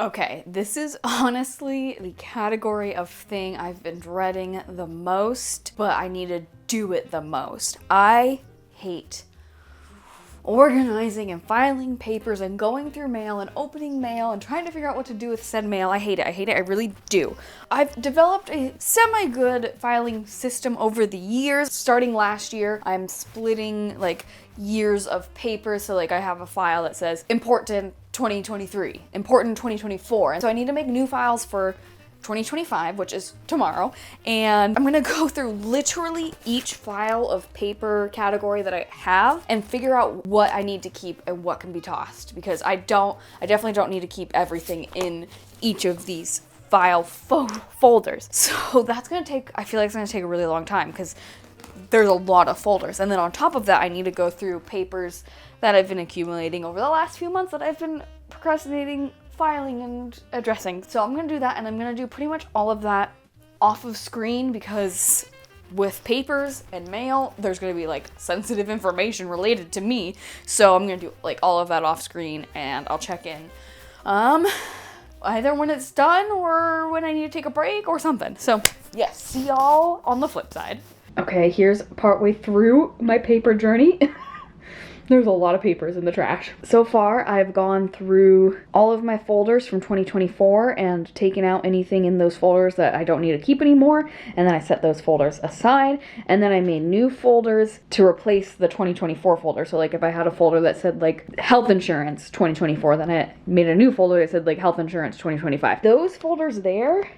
Okay, this is honestly the category of thing I've been dreading the most, but I need to do it the most. I hate organizing and filing papers and going through mail and opening mail and trying to figure out what to do with said mail. I hate it. I really do. I've developed a semi-good filing system over the years. Starting last year, I'm splitting like years of paper. So like I have a file that says important 2023, important 2024. And so I need to make new files for 2025, which is tomorrow, and I'm gonna go through literally each file of paper category that I have and figure out what I need to keep and what can be tossed, because I definitely don't need to keep everything in each of these file folders. So that's gonna take, I feel like it's gonna take a really long time because there's a lot of folders. And then on top of that, I need to go through papers that I've been accumulating over the last few months that I've been procrastinating filing and addressing. So I'm gonna do that, and I'm gonna do pretty much all of that off of screen, because with papers and mail, there's gonna be like sensitive information related to me. So I'm gonna do like all of that off screen, and I'll check in either when it's done or when I need to take a break or something. So yes, see y'all on the flip side. Okay, here's partway through my paper journey. There's a lot of papers in the trash. So far, I've gone through all of my folders from 2024 and taken out anything in those folders that I don't need to keep anymore. And then I set those folders aside. And then I made new folders to replace the 2024 folder. So like if I had a folder that said like health insurance 2024, then I made a new folder that said like health insurance 2025. Those folders there,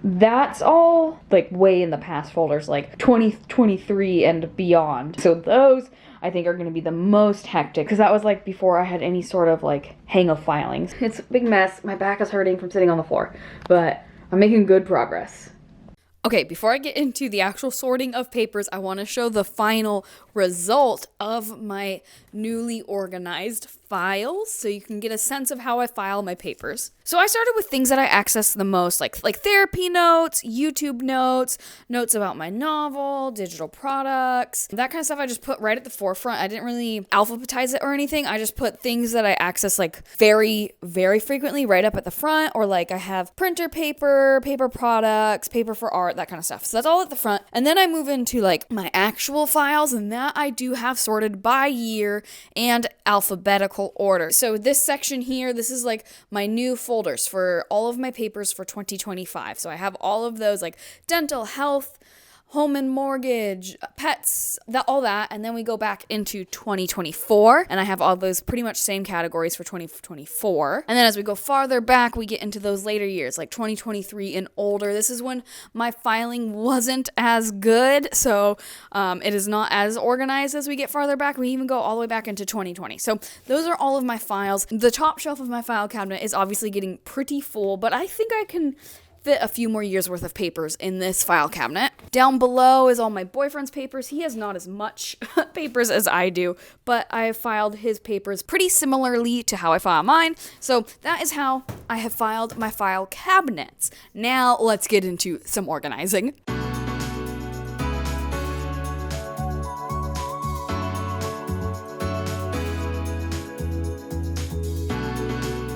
that's all like way in the past folders, like 2023 and beyond. So those I think are going to be the most hectic, because that was like before I had any sort of like hang of filings. It's a big mess. My back is hurting from sitting on the floor, but I'm making good progress. Okay, before I get into the actual sorting of papers, I want to show the final result of my newly organized files so you can get a sense of how I file my papers. So I started with things that I access the most, like therapy notes, YouTube notes, notes about my novel, digital products, that kind of stuff I just put right at the forefront. I didn't really alphabetize it or anything. I just put things that I access like very, very frequently right up at the front, or like I have printer paper, paper products, paper for art, that kind of stuff. So that's all at the front. And then I move into like my actual files, and that I do have sorted by year and alphabetical order. So this section here, this is like my new folders for all of my papers for 2025. So I have all of those like dental, health, home and mortgage, pets, all that. And then we go back into 2024, and I have all those pretty much same categories for 2024. And then as we go farther back, we get into those later years, like 2023 and older. This is when my filing wasn't as good, so it is not as organized as we get farther back. We even go all the way back into 2020. So those are all of my files. The top shelf of my file cabinet is obviously getting pretty full, but I think I can fit a few more years worth of papers in this file cabinet. Down below is all my boyfriend's papers. He has not as much papers as I do, but I have filed his papers pretty similarly to how I file mine. So that is how I have filed my file cabinets. Now let's get into some organizing.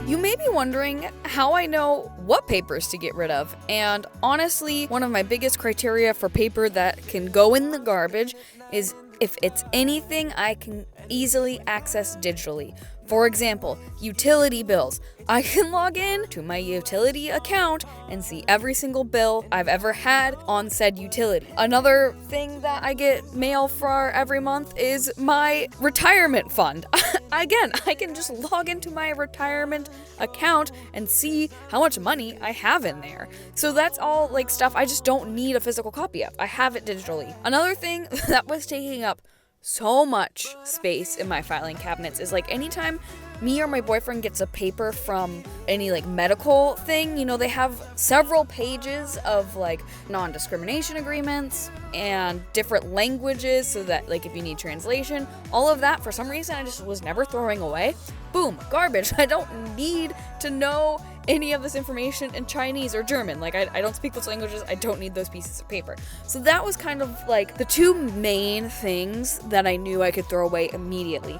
You may be wondering how I know what papers to get rid of, and honestly, one of my biggest criteria for paper that can go in the garbage is if it's anything I can easily access digitally. For example, utility bills. I can log in to my utility account and see every single bill I've ever had on said utility. Another thing that I get mail for every month is my retirement fund. Again, I can just log into my retirement account and see how much money I have in there. So that's all like stuff I just don't need a physical copy of. I have it digitally. Another thing that was taking up so much space in my filing cabinets is like anytime me or my boyfriend gets a paper from any like medical thing, you know, they have several pages of like non-discrimination agreements and different languages so that like if you need translation, all of that for some reason I just was never throwing away. Boom, garbage. I don't need to know any of this information in Chinese or German. Like I don't speak those languages. I don't need those pieces of paper. So that was kind of like the two main things that I knew I could throw away immediately.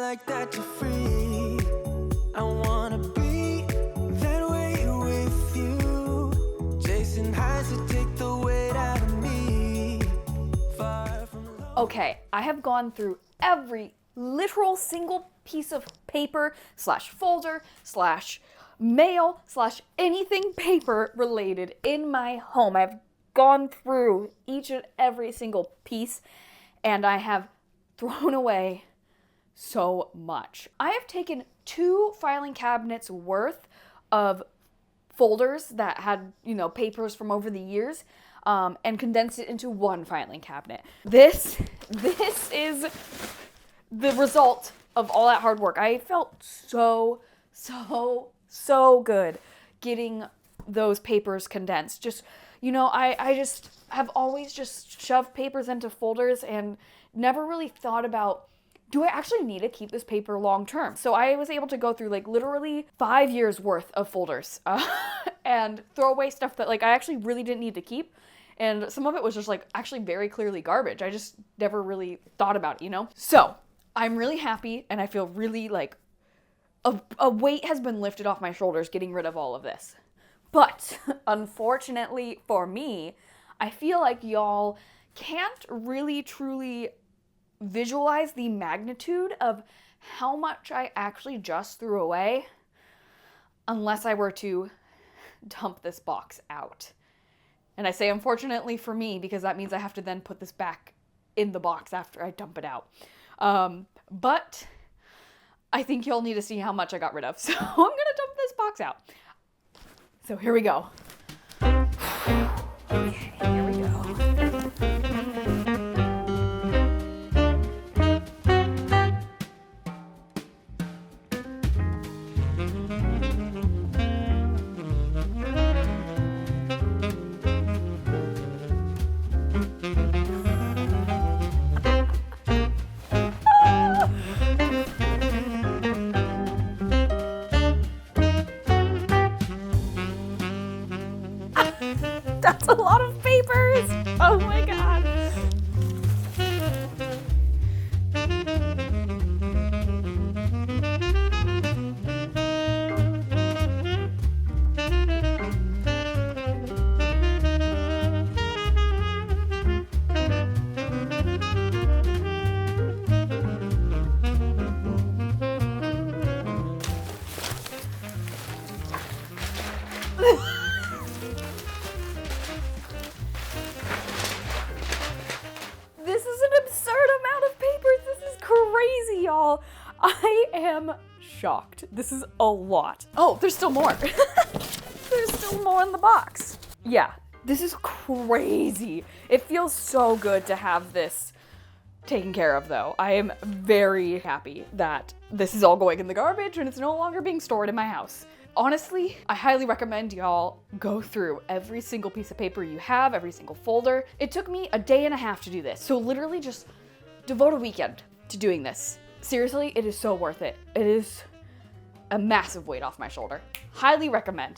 like that you're free. I wanna be that way with you. Chasing highs to take the weight out of me. Far from love. Okay, I have gone through every literal single piece of paper slash folder slash mail slash anything paper related in my home. I've gone through each and every single piece, and I have thrown away so much. I have taken 2 filing cabinets worth of folders that had, papers from over the years, and condensed it into 1 filing cabinet. This is the result of all that hard work. I felt so good getting those papers condensed. Just, I just have always just shoved papers into folders and never really thought about, do I actually need to keep this paper long term? So I was able to go through literally 5 years worth of folders and throw away stuff that I actually really didn't need to keep. And some of it was just actually very clearly garbage. I just never really thought about it, So I'm really happy, and I feel really a weight has been lifted off my shoulders getting rid of all of this. But unfortunately for me, I feel like y'all can't really truly visualize the magnitude of how much I actually just threw away unless I were to dump this box out. And I say unfortunately for me because that means I have to then put this back in the box after I dump it out. But I think y'all need to see how much I got rid of. So I'm gonna dump this box out. So here we go. Okay, here we go. That's a lot of papers. Oh my God. This is an absurd amount of papers. This is crazy, y'all. I am shocked. This is a lot. Oh, there's still more. There's still more in the box. Yeah, this is crazy. It feels so good to have this taken care of, though. I am very happy that this is all going in the garbage and it's no longer being stored in my house. Honestly, I highly recommend y'all go through every single piece of paper you have, every single folder. It took me a day and a half to do this, so literally just devote a weekend to doing this. Seriously, it is so worth it. It is a massive weight off my shoulder. Highly recommend.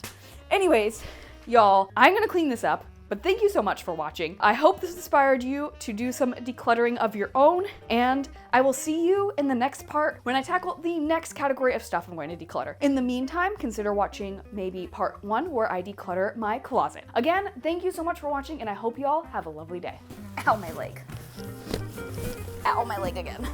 Anyways, y'all, I'm gonna clean this up, but thank you so much for watching. I hope this inspired you to do some decluttering of your own, and I will see you in the next part when I tackle the next category of stuff I'm going to declutter. In the meantime, consider watching maybe part 1 where I declutter my closet. Again, thank you so much for watching, and I hope you all have a lovely day. Ow, my leg. Ow, my leg again.